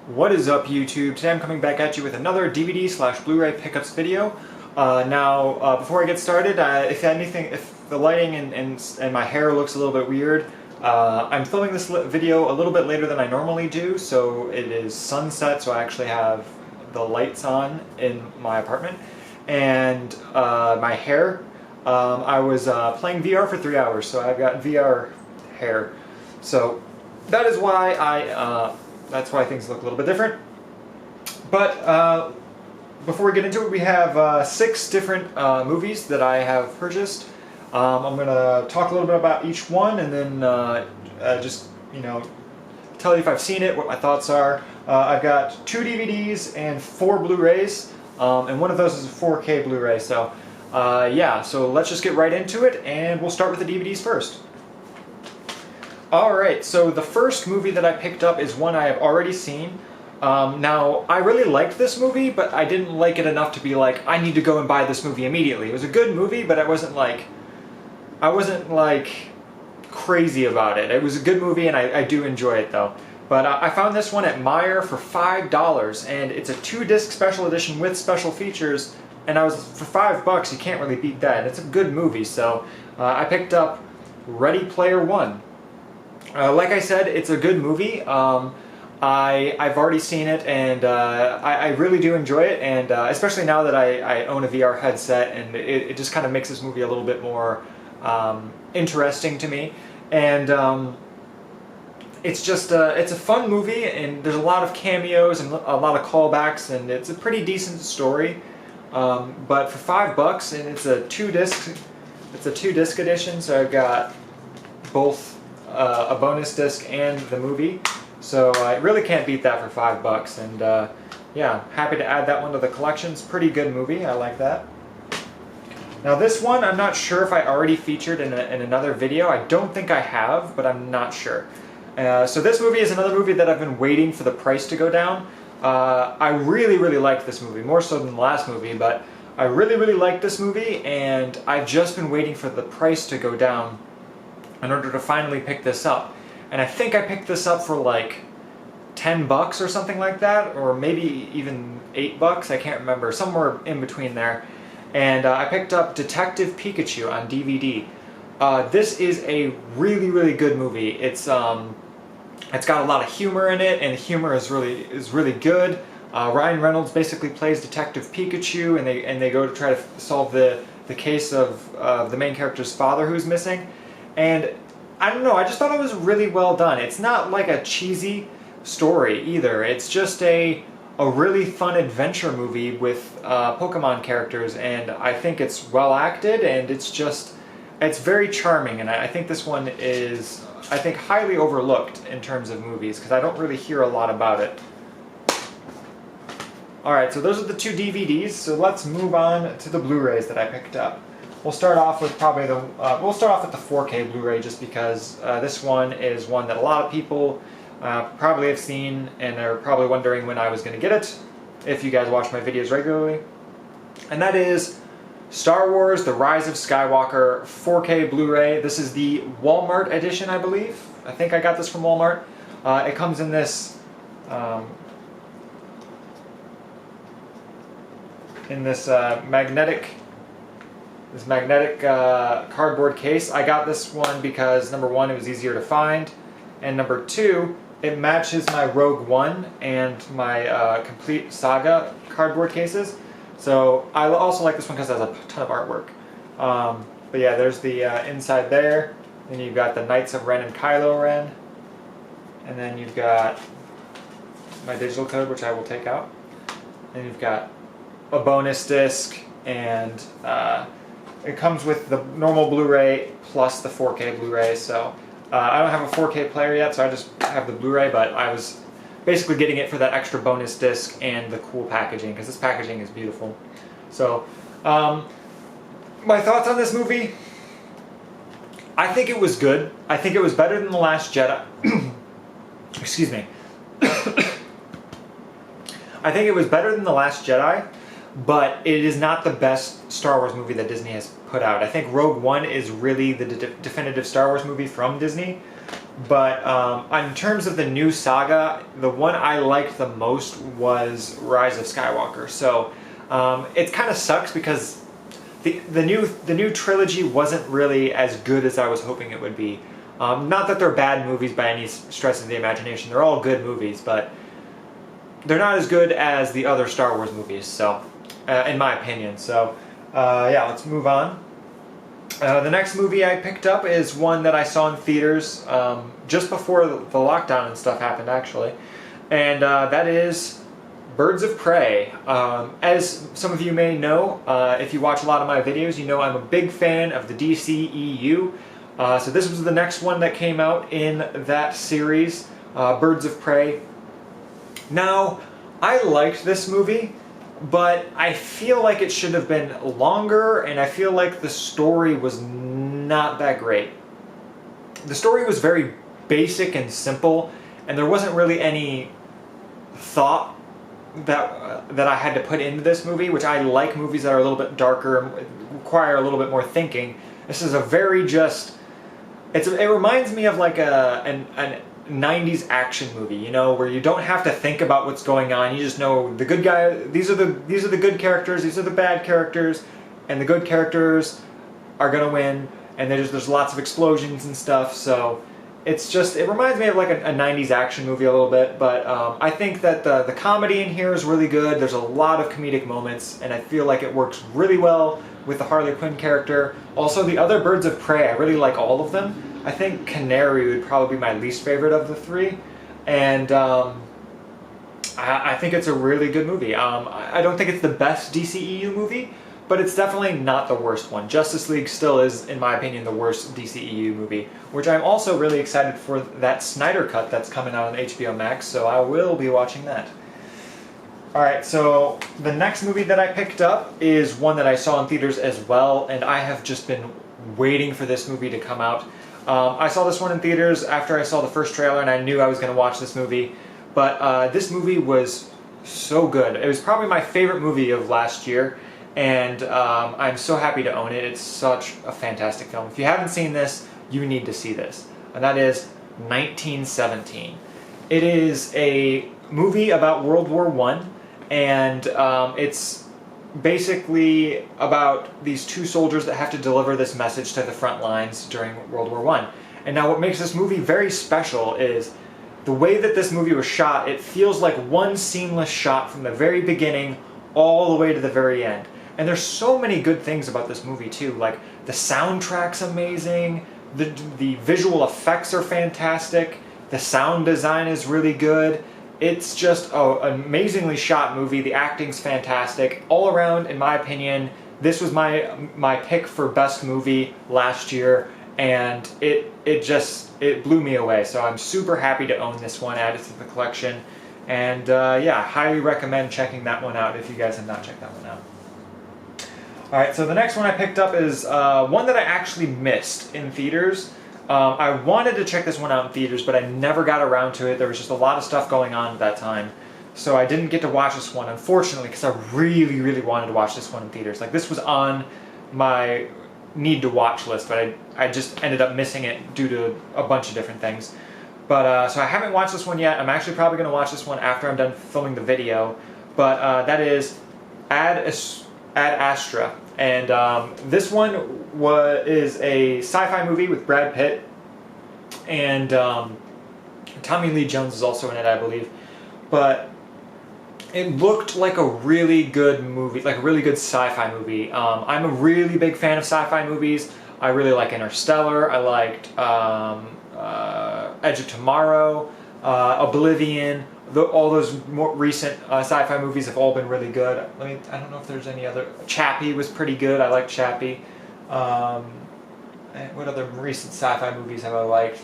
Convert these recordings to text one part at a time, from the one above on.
What is up, YouTube? Today I'm coming back at you with another DVD/Blu-ray Pickups video. Before I get started, if the lighting and my hair looks a little bit weird, I'm filming this video a little bit later than I normally do, so it is sunset, so I actually have the lights on in my apartment. And my hair, I was playing VR for 3 hours, so I've got VR hair. So that is why that's why things look a little bit different. But before we get into it, we have 6 different movies that I have purchased. I'm going to talk a little bit about each one, and then just, tell you if I've seen it, what my thoughts are. I've got 2 DVDs and 4 Blu-rays, and one of those is a 4K Blu-ray. So yeah, so let's just get right into it, and we'll start with the DVDs first. Alright, so the first movie that I picked up is one I have already seen. Now, I really liked this movie, but I didn't like it enough to be like, I need to go and buy this movie immediately. It was a good movie, but I wasn't crazy about it. It was a good movie, and I do enjoy it though. But I found this one at Meijer for $5, and it's a 2-disc special edition with special features, and for $5, you can't really beat that. It's a good movie, so I picked up Ready Player One. Like I said, it's a good movie. I've already seen it, and I really do enjoy it, and especially now that I own a VR headset, and it just kind of makes this movie a little bit more interesting to me. And it's just it's a fun movie, and there's a lot of cameos and a lot of callbacks, and it's a pretty decent story. But for $5, and it's a 2-disc edition, so I've got both a bonus disc and the movie, so I really can't beat that for $5. And yeah, happy to add that one to the collection. It's a pretty good movie. I like that. Now this one, I'm not sure if I already featured in another video. I don't think I have, but I'm not sure. So this movie is another movie that I've been waiting for the price to go down. I really liked this movie, more so than the last movie, but I really liked this movie, and I've just been waiting for the price to go down in order to finally pick this up. And I think I picked this up for like $10 or something like that, or maybe even $8, I can't remember, somewhere in between there. And I picked up Detective Pikachu on DVD. This is a really good movie. It's got a lot of humor in it, and the humor is really good. Ryan Reynolds basically plays Detective Pikachu, and they go to try to solve the case of the main character's father who's missing. And I don't know, I just thought it was really well done. It's not like a cheesy story either. It's just a really fun adventure movie with Pokemon characters, and I think it's well acted, and it's very charming, and I think this one is, highly overlooked in terms of movies, because I don't really hear a lot about it. Alright, so those are the 2 DVDs, so let's move on to the Blu-rays that I picked up. We'll start off with probably the 4K Blu-ray, just because this one is one that a lot of people probably have seen, and they're probably wondering when I was going to get it, if you guys watch my videos regularly. And that is Star Wars: The Rise of Skywalker 4K Blu-ray. This is the Walmart edition, I believe. I think I got this from Walmart. It comes in this magnetic cardboard case. I got this one because number 1, it was easier to find, and number 2, it matches my Rogue One and my Complete Saga cardboard cases. So I also like this one because it has a ton of artwork. But yeah, there's the inside there. Then you've got the Knights of Ren and Kylo Ren. And then you've got my digital code, which I will take out. And you've got a bonus disc, and it comes with the normal Blu-ray plus the 4K Blu-ray. So I don't have a 4K player yet, so I just have the Blu-ray, but I was basically getting it for that extra bonus disc and the cool packaging, because this packaging is beautiful. So my thoughts on this movie, I think it was good. I think it was better than The Last Jedi. Excuse me. I think it was better than The Last Jedi, but it is not the best Star Wars movie that Disney has put out. I think Rogue One is really the definitive Star Wars movie from Disney. But in terms of the new saga, the one I liked the most was Rise of Skywalker. So it kind of sucks because the new trilogy wasn't really as good as I was hoping it would be. Not that they're bad movies by any stretch of the imagination. They're all good movies, but they're not as good as the other Star Wars movies. So, in my opinion. So, yeah, let's move on. The next movie I picked up is one that I saw in theaters just before the lockdown and stuff happened, actually. And that is Birds of Prey. As some of you may know, if you watch a lot of my videos, you know I'm a big fan of the DCEU. So this was the next one that came out in that series, Birds of Prey. Now, I liked this movie, but I feel like it should have been longer, and I feel like the story was not that great. The story was very basic and simple, and there wasn't really any thought that I had to put into this movie, which I like movies that are a little bit darker and require a little bit more thinking. This is a very just... it reminds me of like an 90s action movie, you know, where you don't have to think about what's going on. You just know the good guy. These are the good characters. These are the bad characters, and the good characters are gonna win. And there's lots of explosions and stuff. So it reminds me of like a 90s action movie a little bit. But I think that the comedy in here is really good. There's a lot of comedic moments, and I feel like it works really well with the Harley Quinn character. Also, the other Birds of Prey, I really like all of them. I think Canary would probably be my least favorite of the three, and I think it's a really good movie. I don't think it's the best DCEU movie, but it's definitely not the worst one. Justice League still is, in my opinion, the worst DCEU movie, which I'm also really excited for that Snyder Cut that's coming out on HBO Max, so I will be watching that. Alright, so the next movie that I picked up is one that I saw in theaters as well, and I have just been waiting for this movie to come out. I saw this one in theaters after I saw the first trailer, and I knew I was going to watch this movie. But this movie was so good. It was probably my favorite movie of last year, and I'm so happy to own it. It's such a fantastic film. If you haven't seen this, you need to see this. And that is 1917. It is a movie about World War I, and it's basically about these two soldiers that have to deliver this message to the front lines during World War I. And now what makes this movie very special is the way that this movie was shot. It feels like one seamless shot from the very beginning all the way to the very end. And there's so many good things about this movie too. Like the soundtrack's amazing, the visual effects are fantastic, the sound design is really good. It's just an amazingly shot movie. The acting's fantastic. All around, in my opinion, this was my pick for best movie last year, and it blew me away. So I'm super happy to own this one, add it to the collection, and yeah, highly recommend checking that one out if you guys have not checked that one out. Alright, so the next one I picked up is one that I actually missed in theaters. I wanted to check this one out in theaters, but I never got around to it. There was just a lot of stuff going on at that time. So I didn't get to watch this one, unfortunately, because I really, really wanted to watch this one in theaters. Like, this was on my need-to-watch list, but I just ended up missing it due to a bunch of different things. But, so I haven't watched this one yet. I'm actually probably going to watch this one after I'm done filming the video. But that is Ad Astra. And this one is a sci-fi movie with Brad Pitt, and Tommy Lee Jones is also in it, I believe. But it looked like a really good movie, like a really good sci-fi movie. I'm a really big fan of sci-fi movies. I really like Interstellar. I liked Edge of Tomorrow, Oblivion. All those more recent sci-fi movies have all been really good. I don't know if there's any other. Chappie was pretty good. I liked Chappie. What other recent sci-fi movies have I liked?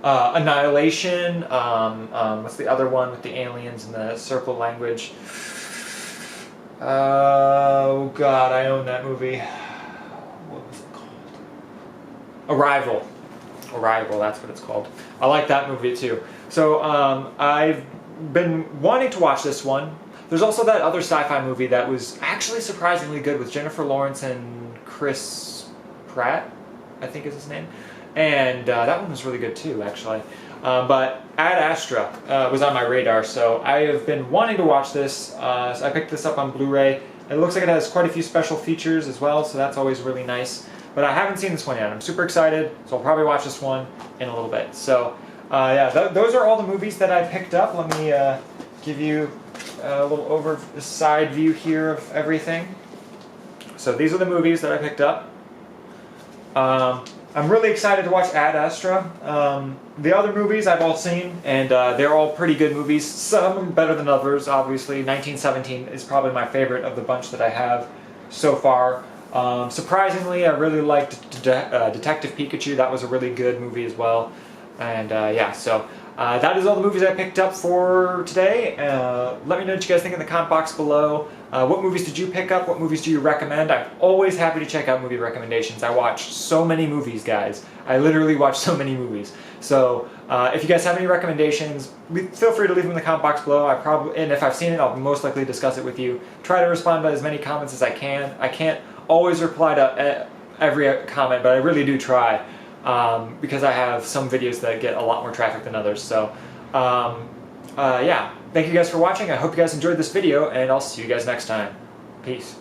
Annihilation. What's the other one with the aliens and the circle language? Oh God, I own that movie. What was it called? Arrival. Arrival, that's what it's called. I like that movie too. So I've been wanting to watch this one. There's also that other sci-fi movie that was actually surprisingly good with Jennifer Lawrence and Chris Pratt, I think is his name. and that one was really good too, actually. But Ad Astra was on my radar, so I have been wanting to watch this. So I picked this up on Blu-ray. It looks like it has quite a few special features as well, so that's always really nice. But I haven't seen this one yet. I'm super excited, so I'll probably watch this one in a little bit. So yeah, those are all the movies that I picked up. Let me give you a little side view here of everything. So these are the movies that I picked up. I'm really excited to watch Ad Astra. The other movies I've all seen, and they're all pretty good movies. Some better than others, obviously. 1917 is probably my favorite of the bunch that I have so far. Surprisingly, I really liked Detective Pikachu. That was a really good movie as well. And yeah, so that is all the movies I picked up for today. Let me know what you guys think in the comment box below. What movies did you pick up? What movies do you recommend? I'm always happy to check out movie recommendations. I watch so many movies, guys. I literally watch so many movies. So if you guys have any recommendations, feel free to leave them in the comment box below. And if I've seen it, I'll most likely discuss it with you. Try to respond to as many comments as I can. I can't always reply to every comment, but I really do try. Because I have some videos that get a lot more traffic than others. So yeah, thank you guys for watching. I hope you guys enjoyed this video, and I'll see you guys next time. Peace.